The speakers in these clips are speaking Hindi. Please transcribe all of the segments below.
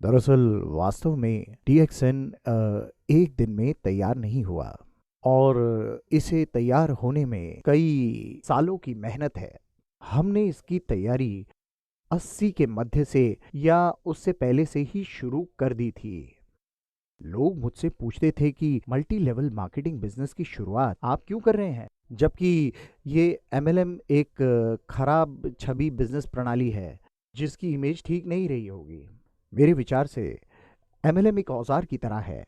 दरअसल वास्तव में डीएक्सएन एक दिन में तैयार नहीं हुआ और इसे तैयार होने में कई सालों की मेहनत है। हमने इसकी तैयारी 80 के मध्य से या उससे पहले से ही शुरू कर दी थी। लोग मुझसे पूछते थे कि मल्टी लेवल मार्केटिंग बिजनेस की शुरुआत आप क्यों कर रहे हैं, जबकि ये एमएलएम एक खराब छवि बिजनेस प्रणाली है जिसकी इमेज ठीक नहीं रही होगी। मेरे विचार से एमएलएम एक औजार की तरह है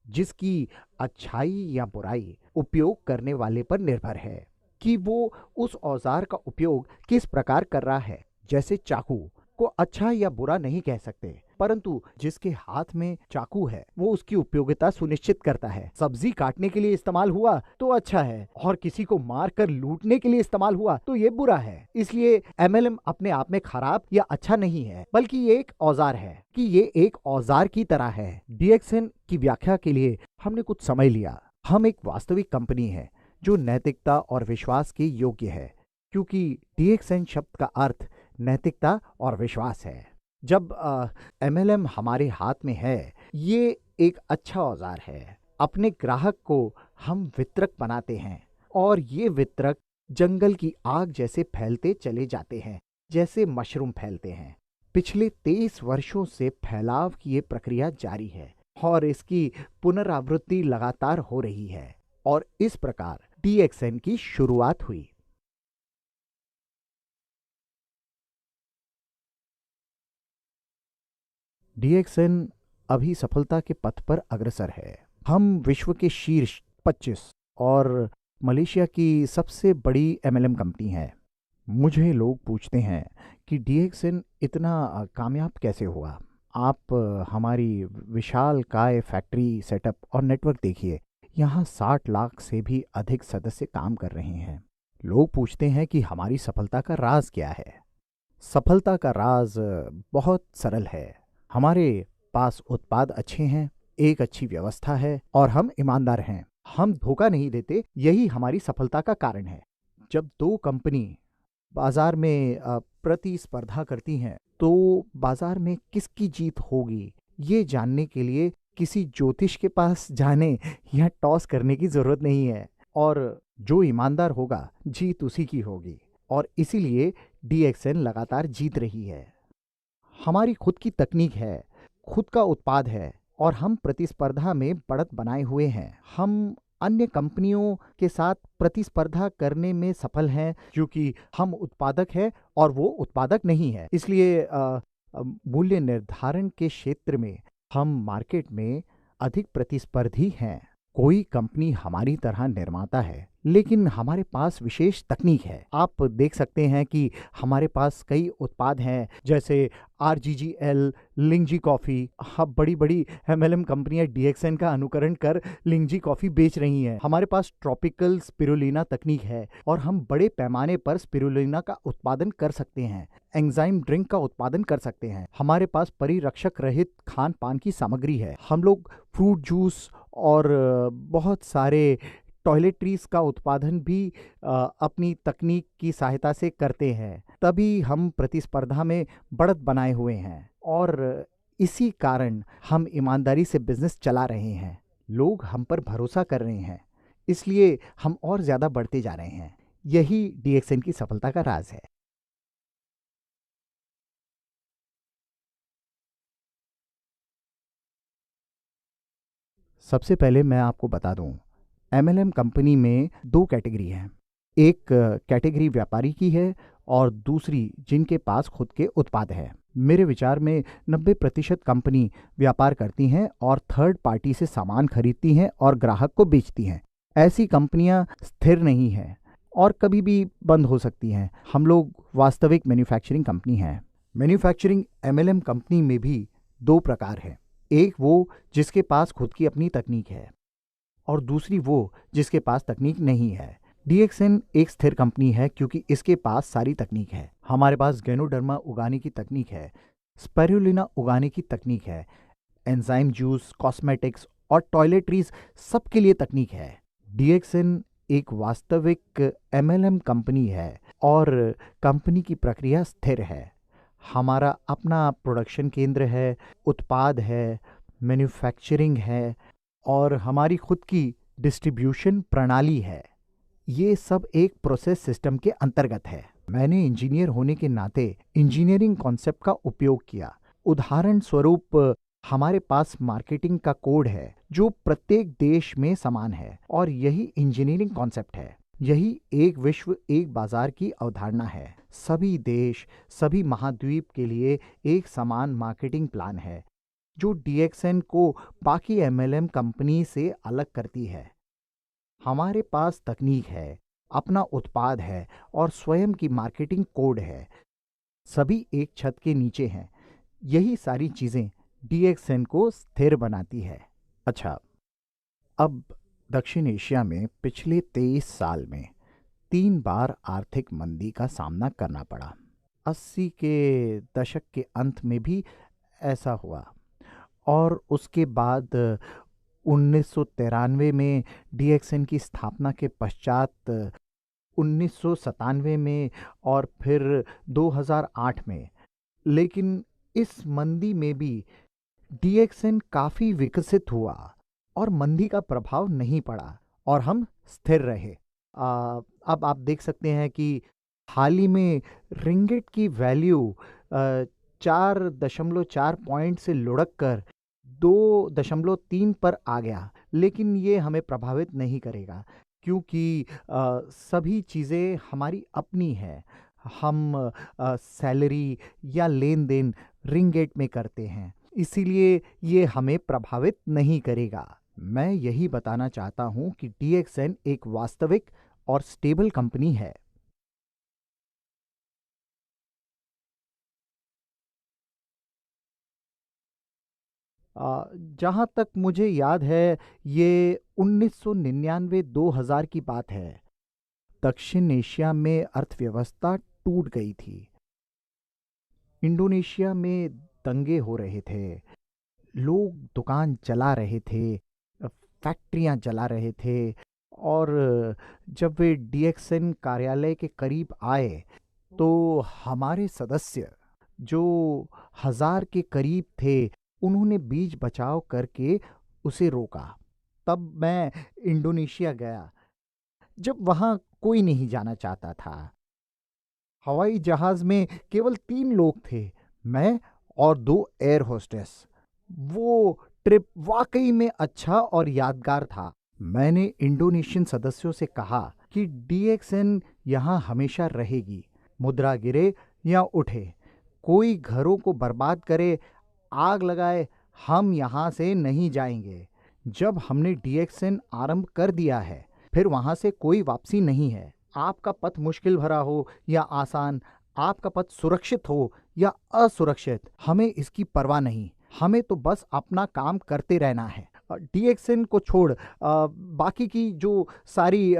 जिसकी अच्छाई या बुराई उपयोग करने वाले पर निर्भर है कि वो उस औजार का उपयोग किस प्रकार कर रहा है। जैसे चाकू को अच्छा या बुरा नहीं कह सकते, परंतु जिसके हाथ में चाकू है वो उसकी उपयोगिता सुनिश्चित करता है। सब्जी काटने के लिए इस्तेमाल हुआ तो अच्छा है और किसी को मार कर लूटने के लिए इस्तेमाल हुआ तो ये बुरा है। इसलिए एमएलएम अपने आप में खराब या अच्छा नहीं है, बल्कि ये एक औजार है कि ये एक औजार की तरह है। डीएक्सएन की व्याख्या के लिए हमने कुछ समय लिया। हम एक वास्तविक कंपनी है जो नैतिकता और विश्वास के योग्य है, क्योंकि डीएक्सएन शब्द का अर्थ नैतिकता और विश्वास है। जब एमएलएम हमारे हाथ में है, ये एक अच्छा औजार है। अपने ग्राहक को हम वितरक बनाते हैं और ये वितरक जंगल की आग जैसे फैलते चले जाते हैं, जैसे मशरूम फैलते हैं। पिछले 23 वर्षों से फैलाव की ये प्रक्रिया जारी है और इसकी पुनरावृत्ति लगातार हो रही है और इस प्रकार डीएक्सएन की शुरुआत हुई। डीएक्सएन अभी सफलता के पथ पर अग्रसर है। हम विश्व के शीर्ष 25 और मलेशिया की सबसे बड़ी एमएलएम कंपनी है। मुझे लोग पूछते हैं कि डीएक्सएन इतना कामयाब कैसे हुआ। आप हमारी विशाल काय फैक्ट्री सेटअप और नेटवर्क देखिए। यहाँ 60 लाख से भी अधिक सदस्य काम कर रहे हैं। लोग पूछते हैं कि हमारी सफलता का राज क्या है। सफलता का राज बहुत सरल है। हमारे पास उत्पाद अच्छे हैं, एक अच्छी व्यवस्था है और हम ईमानदार हैं। हम धोखा नहीं देते, यही हमारी सफलता का कारण है। जब दो कंपनी बाजार में प्रतिस्पर्धा करती हैं तो बाजार में किसकी जीत होगी ये जानने के लिए किसी ज्योतिष के पास जाने या टॉस करने की जरूरत नहीं है, और जो ईमानदार होगा जीत उसी की होगी। और इसीलिए डीएक्सएन लगातार जीत रही है। हमारी खुद की तकनीक है, खुद का उत्पाद है और हम प्रतिस्पर्धा में बढ़त बनाए हुए हैं। हम अन्य कंपनियों के साथ प्रतिस्पर्धा करने में सफल हैं क्योंकि हम उत्पादक हैं और वो उत्पादक नहीं है। इसलिए मूल्य निर्धारण के क्षेत्र में हम मार्केट में अधिक प्रतिस्पर्धी हैं। कोई कंपनी हमारी तरह निर्माता है, लेकिन हमारे पास विशेष तकनीक है। आप देख सकते हैं कि हमारे पास कई उत्पाद हैं, जैसे आरजीजीएल, लिंगजी कॉफ़ी। अब बड़ी बड़ी एमएलएम कंपनियां डीएक्सएन का अनुकरण कर लिंगजी कॉफ़ी बेच रही हैं। हमारे पास ट्रॉपिकल स्पिरुलिना तकनीक है और हम बड़े पैमाने पर स्पिरुलिना का उत्पादन कर सकते हैं। एंजाइम ड्रिंक का उत्पादन कर सकते हैं। हमारे पास परिरक्षक रहित खान पान की सामग्री है। हम लोग फ्रूट जूस और बहुत सारे टॉयलेटरीज का उत्पादन भी अपनी तकनीक की सहायता से करते हैं। तभी हम प्रतिस्पर्धा में बढ़त बनाए हुए हैं और इसी कारण हम ईमानदारी से बिजनेस चला रहे हैं। लोग हम पर भरोसा कर रहे हैं, इसलिए हम और ज़्यादा बढ़ते जा रहे हैं। यही डीएक्सएन की सफलता का राज है। सबसे पहले मैं आपको बता दूं, एमएलएम कंपनी में दो कैटेगरी हैं। एक कैटेगरी व्यापारी की है और दूसरी जिनके पास खुद के उत्पाद है। मेरे विचार में 90% कंपनी व्यापार करती हैं और थर्ड पार्टी से सामान खरीदती हैं और ग्राहक को बेचती हैं। ऐसी कंपनियां स्थिर नहीं हैं और कभी भी बंद हो सकती हैं। हम लोग वास्तविक मैन्युफैक्चरिंग कंपनी हैं। मैन्युफैक्चरिंग एमएलएम कंपनी में भी दो प्रकार हैं। एक वो जिसके पास खुद की अपनी तकनीक है और दूसरी वो जिसके पास तकनीक नहीं है। डीएक्सएन एक स्थिर कंपनी है क्योंकि इसके पास सारी तकनीक है। हमारे पास गैनोडर्मा उगाने की तकनीक है, स्पाइरुलिना उगाने की तकनीक है, एंजाइम जूस, कॉस्मेटिक्स और टॉयलेटरीज सबके लिए तकनीक है। डीएक्सएन एक वास्तविक एमएलएम कंपनी है और कंपनी की प्रक्रिया स्थिर है। हमारा अपना प्रोडक्शन केंद्र है, उत्पाद है, मैन्युफैक्चरिंग है और हमारी खुद की डिस्ट्रीब्यूशन प्रणाली है। ये सब एक प्रोसेस सिस्टम के अंतर्गत है। मैंने इंजीनियर होने के नाते इंजीनियरिंग कॉन्सेप्ट का उपयोग किया। उदाहरण स्वरूप, हमारे पास मार्केटिंग का कोड है जो प्रत्येक देश में समान है और यही इंजीनियरिंग कॉन्सेप्ट है। यही एक विश्व एक बाजार की अवधारणा है। सभी देश, सभी महाद्वीप के लिए एक समान मार्केटिंग प्लान है जो डीएक्सएन को बाकी एमएलएम कंपनी से अलग करती है। हमारे पास तकनीक है, अपना उत्पाद है और स्वयं की मार्केटिंग कोड है। सभी एक छत के नीचे हैं। यही सारी चीजें डीएक्सएन को स्थिर बनाती है। अच्छा, अब दक्षिण एशिया में पिछले 23 साल में 3 बार आर्थिक मंदी का सामना करना पड़ा। 80 के दशक के अंत में भी ऐसा हुआ और उसके बाद 1993 में डीएक्सएन की स्थापना के पश्चात 1997 में और फिर 2008 में। लेकिन इस मंदी में भी डीएक्सएन काफी विकसित हुआ और मंदी का प्रभाव नहीं पड़ा और हम स्थिर रहे। अब आप देख सकते हैं कि हाल ही में रिंगिट की वैल्यू 4.4 पॉइंट से लुढ़क कर 2.3 पर आ गया। लेकिन ये हमें प्रभावित नहीं करेगा क्योंकि सभी चीज़ें हमारी अपनी हैं। हम सैलरी या लेन देन रिंगिट में करते हैं, इसीलिए ये हमें प्रभावित नहीं करेगा। मैं यही बताना चाहता हूं कि डीएक्सएन एक वास्तविक और स्टेबल कंपनी है। जहां तक मुझे याद है, ये 1999-2000 की बात है। दक्षिण एशिया में अर्थव्यवस्था टूट गई थी। इंडोनेशिया में दंगे हो रहे थे, लोग दुकान जला रहे थे, फैक्ट्रियां जला रहे थे और जब वे डीएक्सएन कार्यालय के करीब आए तो हमारे सदस्य, जो 1000 के करीब थे, उन्होंने बीच बचाव करके उसे रोका। तब मैं इंडोनेशिया गया जब वहां कोई नहीं जाना चाहता था। हवाई जहाज में केवल 3 लोग थे, मैं और 2 एयर होस्टेस। वो ट्रिप वाकई में अच्छा और यादगार था। मैंने इंडोनेशियन सदस्यों से कहा कि डीएक्सएन यहाँ हमेशा रहेगी। मुद्रा गिरे या उठे, कोई घरों को बर्बाद करे, आग लगाए, हम यहाँ से नहीं जाएंगे। जब हमने डीएक्सएन आरंभ कर दिया है, फिर वहां से कोई वापसी नहीं है। आपका पथ मुश्किल भरा हो या आसान, आपका पथ सुरक्षित हो या असुरक्षित, हमें इसकी परवाह नहीं। हमें तो बस अपना काम करते रहना है। डीएक्सएन को छोड़ बाकी की जो सारी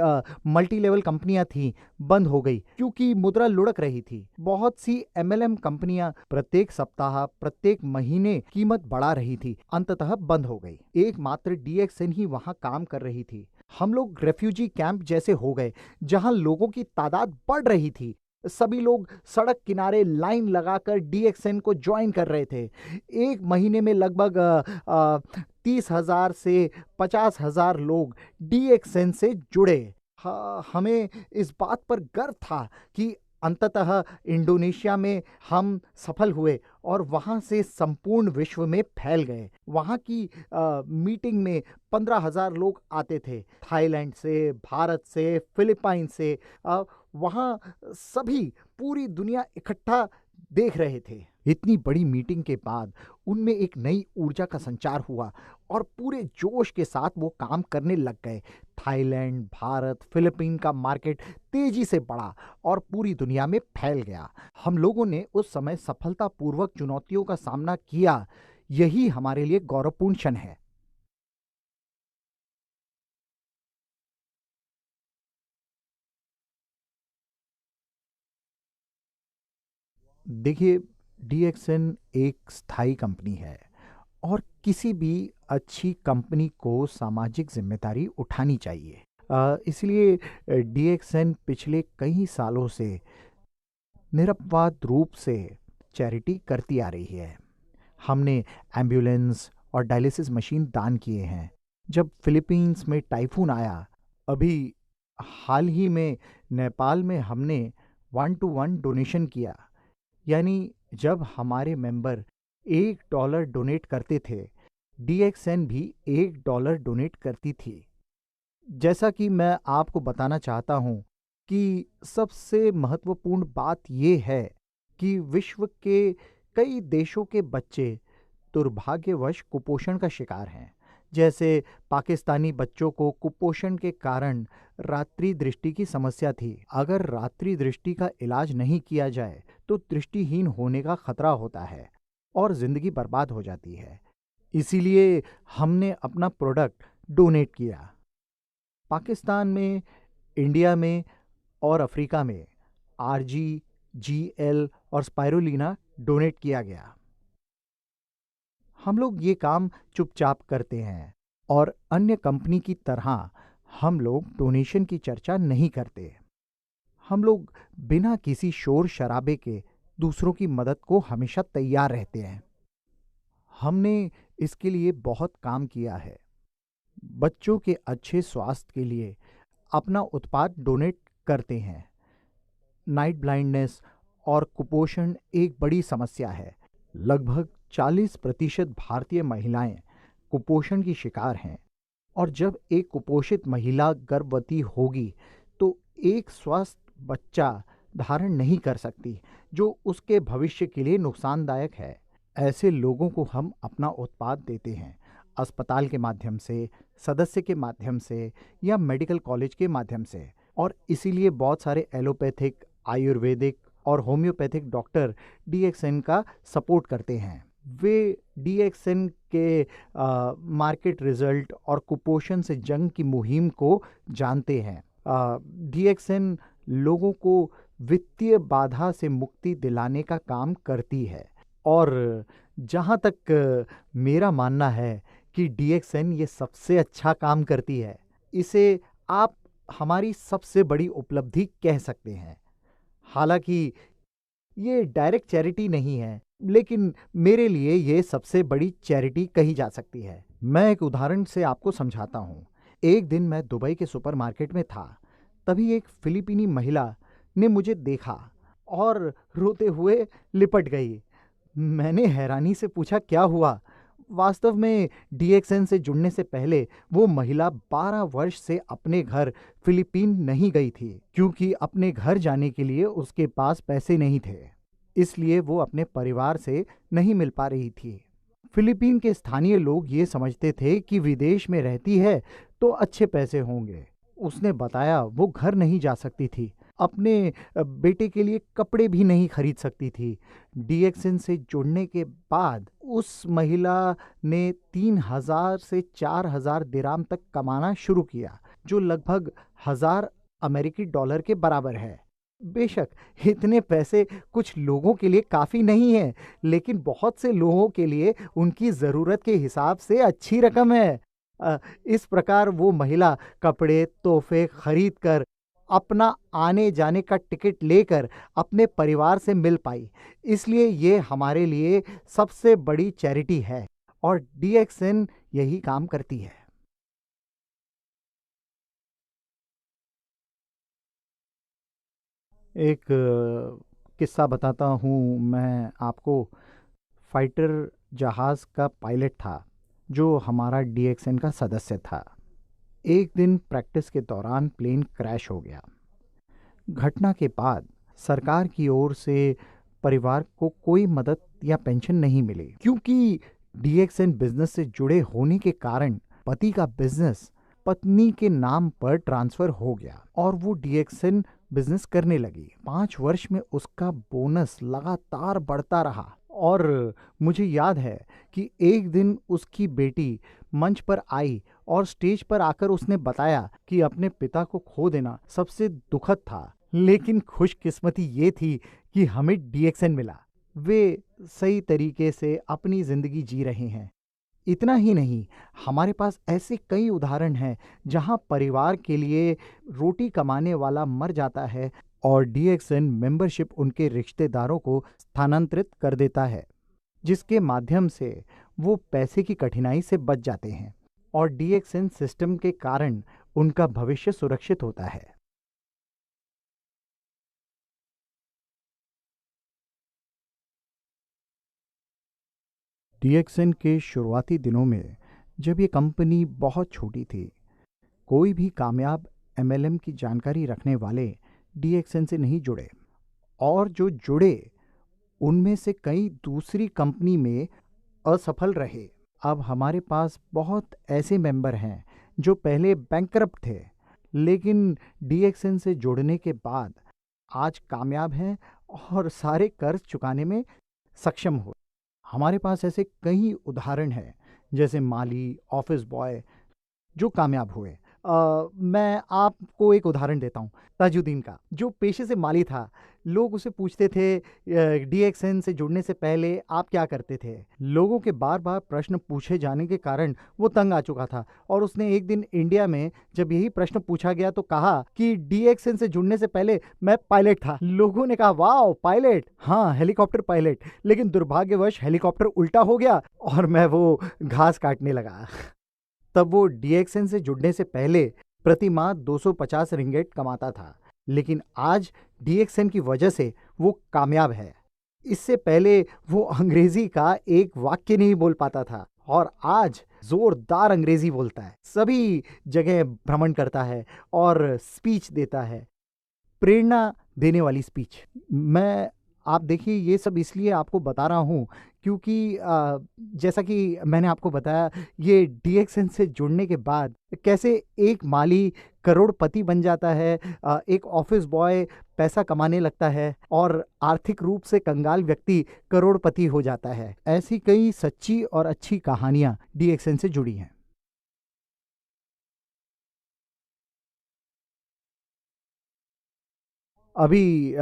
मल्टी लेवल कंपनियां थी बंद हो गई क्योंकि मुद्रा लुढ़क रही थी। बहुत सी एमएलएम कंपनियां प्रत्येक सप्ताह, प्रत्येक महीने कीमत बढ़ा रही थी, अंततः बंद हो गई। एकमात्र डीएक्सएन ही वहां काम कर रही थी। हम लोग रेफ्यूजी कैंप जैसे हो गए जहां लोगों की तादाद बढ़ रही थी। सभी लोग सड़क किनारे लाइन लगाकर डीएक्सएन को ज्वाइन कर रहे थे। एक महीने में लगभग 30,000 से 50,000 लोग डीएक्सएन से जुड़े। हमें इस बात पर गर्व था कि अंततः इंडोनेशिया में हम सफल हुए और वहां से संपूर्ण विश्व में फैल गए। वहां की मीटिंग में 15,000 लोग आते थे, थाईलैंड से, भारत से, फिलीपाइन से। वहां सभी, पूरी दुनिया इकट्ठा देख रहे थे। इतनी बड़ी मीटिंग के बाद उनमें एक नई ऊर्जा का संचार हुआ और पूरे जोश के साथ वो काम करने लग गए। थाईलैंड, भारत, फिलीपीन का मार्केट तेजी से बढ़ा और पूरी दुनिया में फैल गया। हम लोगों ने उस समय सफलतापूर्वक चुनौतियों का सामना किया। यही हमारे लिए गौरवपूर्ण क्षण है। देखिए, डीएक्सएन एक स्थायी कंपनी है और किसी भी अच्छी कंपनी को सामाजिक जिम्मेदारी उठानी चाहिए। इसलिए डीएक्सएन पिछले कई सालों से निरपवाद रूप से चैरिटी करती आ रही है। हमने एम्बुलेंस और डायलिसिस मशीन दान किए हैं। जब फिलीपींस में टाइफून आया, अभी हाल ही में नेपाल में हमने 1-to-1 डोनेशन किया। यानी जब हमारे मेंबर $1 डोनेट करते थे, DXN भी $1 डोनेट करती थी। जैसा कि मैं आपको बताना चाहता हूं कि सबसे महत्वपूर्ण बात यह है कि विश्व के कई देशों के बच्चे दुर्भाग्यवश कुपोषण का शिकार हैं। जैसे पाकिस्तानी बच्चों को कुपोषण के कारण रात्रि दृष्टि की समस्या थी। अगर रात्रि दृष्टि का इलाज नहीं किया जाए तो दृष्टिहीन होने का खतरा होता है और जिंदगी बर्बाद हो जाती है। इसीलिए हमने अपना प्रोडक्ट डोनेट किया। पाकिस्तान में, इंडिया में और अफ्रीका में RG, GL और स्पाइरुलिना डोनेट किया गया। हम लोग ये काम चुपचाप करते हैं और अन्य कंपनी की तरह हम लोग डोनेशन की चर्चा नहीं करते। हम लोग बिना किसी शोर शराबे के दूसरों की मदद को हमेशा तैयार रहते हैं। हमने इसके लिए बहुत काम किया है। बच्चों के अच्छे स्वास्थ्य के लिए अपना उत्पाद डोनेट करते हैं। नाइट ब्लाइंडनेस और कुपोषण एक बड़ी समस्या है। लगभग 40% भारतीय महिलाएं कुपोषण की शिकार हैं और जब एक कुपोषित महिला गर्भवती होगी तो एक स्वस्थ बच्चा धारण नहीं कर सकती, जो उसके भविष्य के लिए नुकसानदायक है। ऐसे लोगों को हम अपना उत्पाद देते हैं, अस्पताल के माध्यम से, सदस्य के माध्यम से या मेडिकल कॉलेज के माध्यम से। और इसीलिए बहुत सारे एलोपैथिक, आयुर्वेदिक और होम्योपैथिक डॉक्टर DXN का सपोर्ट करते हैं। वे DXN के मार्केट रिजल्ट और कुपोषण से जंग की मुहिम को जानते हैं। DXN लोगों को वित्तीय बाधा से मुक्ति दिलाने का काम करती है और जहाँ तक मेरा मानना है कि DXN ये सबसे अच्छा काम करती है, इसे आप हमारी सबसे बड़ी उपलब्धि कह सकते हैं। हालांकि ये डायरेक्ट चैरिटी नहीं है, लेकिन मेरे लिए ये सबसे बड़ी चैरिटी कही जा सकती है। मैं एक उदाहरण से आपको समझाता हूँ। एक दिन मैं दुबई के सुपरमार्केट में था, तभी एक फिलीपीनी महिला ने मुझे देखा और रोते हुए लिपट गई। मैंने हैरानी से पूछा, क्या हुआ? वास्तव में DXN से जुड़ने से पहले वो महिला 12 वर्ष से अपने घर फिलीपीन नहीं गई थी, क्योंकि अपने घर जाने के लिए उसके पास पैसे नहीं थे। इसलिए वो अपने परिवार से नहीं मिल पा रही थी। फिलीपीन के स्थानीय लोग ये समझते थे कि विदेश में रहती है तो अच्छे पैसे होंगे। उसने बताया वो घर नहीं जा सकती थी, अपने बेटे के लिए कपड़े भी नहीं खरीद सकती थी। DXN से जुड़ने के बाद उस महिला ने 3,000 से 4,000 दिराम तक कमाना शुरू किया, जो लगभग $1,000 के बराबर है। बेशक इतने पैसे कुछ लोगों के लिए काफ़ी नहीं है, लेकिन बहुत से लोगों के लिए उनकी ज़रूरत के हिसाब से अच्छी रकम है। इस प्रकार वो महिला कपड़े, तोहफे खरीद कर, अपना आने जाने का टिकट लेकर अपने परिवार से मिल पाई। इसलिए ये हमारे लिए सबसे बड़ी चैरिटी है और DXN यही काम करती है। एक किस्सा बताता हूँ मैं आपको। फाइटर जहाज़ का पायलट था जो हमारा DXN का सदस्य था। एक दिन प्रैक्टिस के दौरान प्लेन क्रैश हो गया। घटना के बाद सरकार की ओर से परिवार को कोई मदद या पेंशन नहीं मिली, क्योंकि DXN बिजनेस से जुड़े होने के कारण पति का बिजनेस पत्नी के नाम पर ट्रांसफर हो गया और वो DXN बिजनेस करने लगी। 5 वर्ष में उसका बोनस लगातार बढ़ता रहा और मुझे याद है कि एक दिन उसकी बेटी मंच पर आई और स्टेज पर आकर उसने बताया कि अपने पिता को खो देना सबसे दुखद था, लेकिन खुशकिस्मती ये थी कि हमें DXN मिला। वे सही तरीके से अपनी जिंदगी जी रहे हैं। इतना ही नहीं, हमारे पास ऐसे कई उदाहरण हैं जहां परिवार के लिए रोटी कमाने वाला मर जाता है और DXN मेंबरशिप उनके रिश्तेदारों को स्थानांतरित कर देता है, जिसके माध्यम से वो पैसे की कठिनाई से बच जाते हैं और DXN सिस्टम के कारण उनका भविष्य सुरक्षित होता है। DXN के शुरुआती दिनों में जब ये कंपनी बहुत छोटी थी, कोई भी कामयाब MLM की जानकारी रखने वाले DXN से नहीं जुड़े, और जो जुड़े उनमें से कई दूसरी कंपनी में असफल रहे। अब हमारे पास बहुत ऐसे मेंबर हैं जो पहले बैंकरप्ट थे, लेकिन DXN से जुड़ने के बाद आज कामयाब हैं और सारे कर्ज चुकाने में सक्षम हुए। हमारे पास ऐसे कई उदाहरण हैं, जैसे माली, ऑफिस बॉय जो कामयाब हुए। मैं आपको एक उदाहरण देता हूँ, ताजुद्दीन का, जो पेशे से माली था। लोग उसे पूछते थे DXN से जुड़ने से पहले आप क्या करते थे। लोगों के बार बार प्रश्न पूछे जाने के कारण वो तंग आ चुका था, और उसने एक दिन इंडिया में जब यही प्रश्न पूछा गया तो कहा कि DXN से जुड़ने से पहले मैं पायलट था। लोगों ने कहा, वाह पायलट, हाँ हेलीकॉप्टर पायलट। लेकिन दुर्भाग्यवश हेलीकॉप्टर उल्टा हो गया और मैं वो घास काटने लगा। तब वो DXN से जुड़ने से पहले प्रति माह 250 रिंगेट कमाता था, लेकिन आज DXN की वजह से वो कामयाब है। इससे पहले वो अंग्रेजी का एक वाक्य नहीं बोल पाता था, और आज जोरदार अंग्रेजी बोलता है, सभी जगह भ्रमण करता है और स्पीच देता है, प्रेरणा देने वाली स्पीच। आप देखिए, ये सब इसलिए आपको बता रहा हूँ क्योंकि जैसा कि मैंने आपको बताया, ये DXN से जुड़ने के बाद कैसे एक माली करोड़पति बन जाता है, एक ऑफिस बॉय पैसा कमाने लगता है, और आर्थिक रूप से कंगाल व्यक्ति करोड़पति हो जाता है। ऐसी कई सच्ची और अच्छी कहानियाँ DXN से जुड़ी हैं। अभी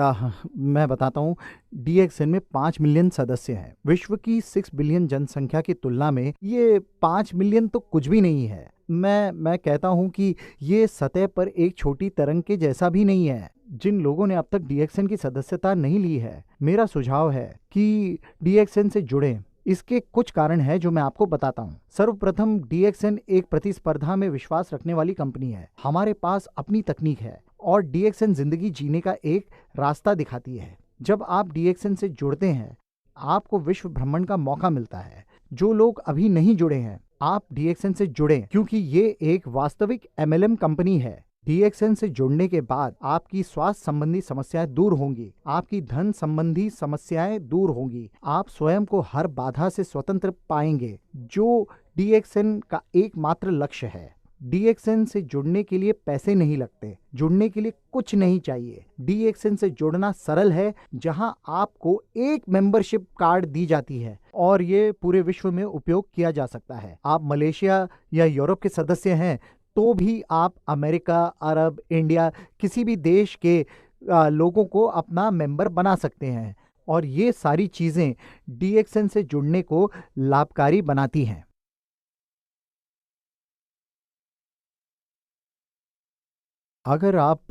मैं बताता हूँ, DXN में 5 मिलियन सदस्य हैं। विश्व की 6 बिलियन जनसंख्या की तुलना में ये 5 मिलियन तो कुछ भी नहीं है। मैं कहता हूँ कि ये सतह पर एक छोटी तरंग के जैसा भी नहीं है। जिन लोगों ने अब तक DXN की सदस्यता नहीं ली है, मेरा सुझाव है कि DXN से जुड़ें। इसके कुछ कारण हैं जो मैं आपको बताता हूँ। सर्वप्रथम, DXN एक प्रतिस्पर्धा में विश्वास रखने वाली कंपनी है। हमारे पास अपनी तकनीक है, और DXN जिंदगी जीने का एक रास्ता दिखाती है। जब आप DXN से जुड़ते हैं, आपको विश्व भ्रमण का मौका मिलता है। जो लोग अभी नहीं जुड़े हैं, आप DXN से जुड़ें, क्योंकि ये एक वास्तविक MLM कंपनी है। DXN से जुड़ने के बाद आपकी स्वास्थ्य संबंधी समस्याएं दूर होंगी, आपकी धन संबंधी समस्याएं दूर होंगी, आप स्वयं को हर बाधा से स्वतंत्र पाएंगे, जो DXN का एकमात्र लक्ष्य है। DXN से जुड़ने के लिए पैसे नहीं लगते, जुड़ने के लिए कुछ नहीं चाहिए। DXN से जुड़ना सरल है, जहां आपको एक मेंबरशिप कार्ड दी जाती है और ये पूरे विश्व में उपयोग किया जा सकता है। आप मलेशिया या यूरोप के सदस्य हैं तो भी आप अमेरिका, अरब, इंडिया, किसी भी देश के लोगों को अपना मेंबर बना सकते हैं, और ये सारी चीजें DXN से जुड़ने को लाभकारी बनाती हैं। अगर आप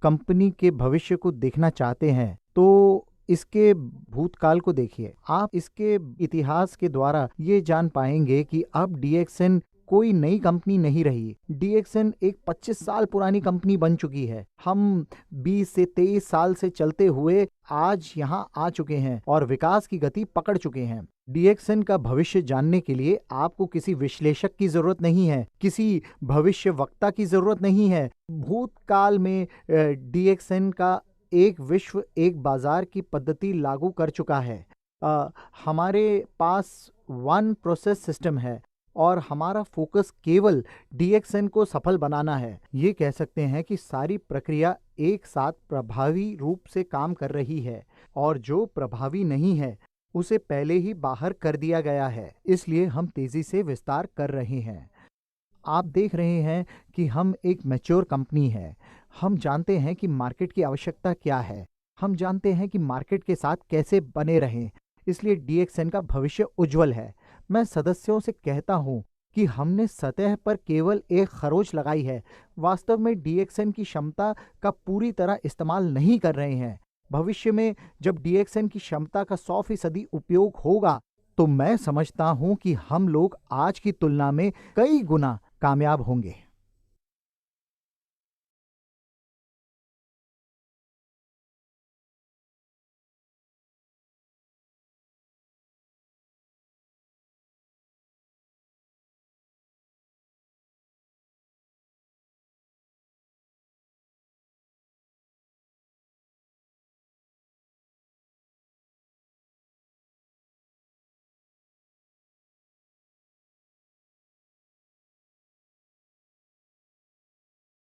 कंपनी के भविष्य को देखना चाहते हैं तो इसके भूतकाल को देखिए। आप इसके इतिहास के द्वारा ये जान पाएंगे कि अब DXN कोई नई कंपनी नहीं रही। DXN एक 25 साल पुरानी कंपनी बन चुकी है। हम 20 से 23 साल से चलते हुए आज यहाँ आ चुके हैं और विकास की गति पकड़ चुके हैं। DXN का भविष्य जानने के लिए आपको किसी विश्लेषक की जरूरत नहीं है, किसी भविष्य वक्ता की जरूरत नहीं है। भूतकाल में DXN का एक विश्व एक बाजार की पद्धति लागू कर चुका है। हमारे पास वन प्रोसेस सिस्टम है और हमारा फोकस केवल DXN को सफल बनाना है। ये कह सकते हैं कि सारी प्रक्रिया एक साथ प्रभावी रूप से काम कर रही है, और जो प्रभावी नहीं है उसे पहले ही बाहर कर दिया गया है। इसलिए हम तेजी से विस्तार कर रहे हैं। आप देख रहे हैं कि हम एक मैच्योर कंपनी है। हम जानते हैं कि मार्केट की आवश्यकता क्या है, हम जानते हैं कि मार्केट के साथ कैसे बने रहें। इसलिए DXN का भविष्य उज्जवल है। मैं सदस्यों से कहता हूं कि हमने सतह पर केवल एक खरोच लगाई है, वास्तव में डीएक्सएन की क्षमता का पूरी तरह इस्तेमाल नहीं कर रहे हैं। भविष्य में जब डीएक्सएन की क्षमता का 100% उपयोग होगा तो मैं समझता हूं कि हम लोग आज की तुलना में कई गुना कामयाब होंगे।